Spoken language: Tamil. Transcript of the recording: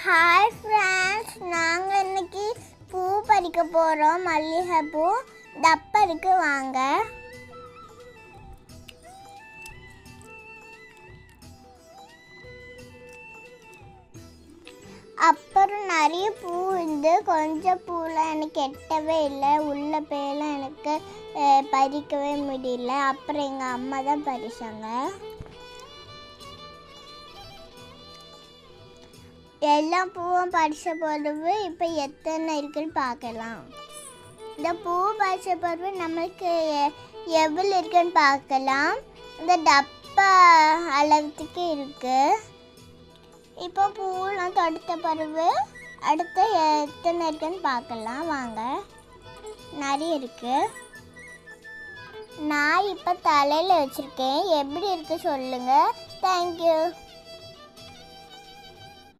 ஹாய் ஃப்ரெண்ட்ஸ், நாங்கள் இன்னைக்கு பூ பறிக்க போகிறோம். மல்லிகை பூ டப்பருக்கு வாங்க. அப்புறம் நிறைய பூ இருந்து கொஞ்சம் பூலாம் எனக்கு எட்டவே இல்லை. உள்ள பேலாம் எனக்கு பறிக்கவே முடியல. அப்புறம் எங்கள் அம்மா தான் பறிச்சாங்க. எல்லா பூவும் பறிச்ச பிறகு இப்போ எத்தனை இருக்குன்னு பார்க்கலாம். இந்த பூ பறிச்ச பிறகு நம்மளுக்கு எவ்வளோ இருக்குன்னு பார்க்கலாம். இந்த டப்பா அளவுக்கு இருக்கு. இப்போ பூவெல்லாம் தொடுத்த பிறகு அடுத்து எத்தனை இருக்குன்னு பார்க்கலாம் வாங்க. நிறைய இருக்கு. நான் இப்போ தலையில் வச்சுருக்கேன். எப்படி இருக்கு சொல்லுங்கள். தேங்க்யூ.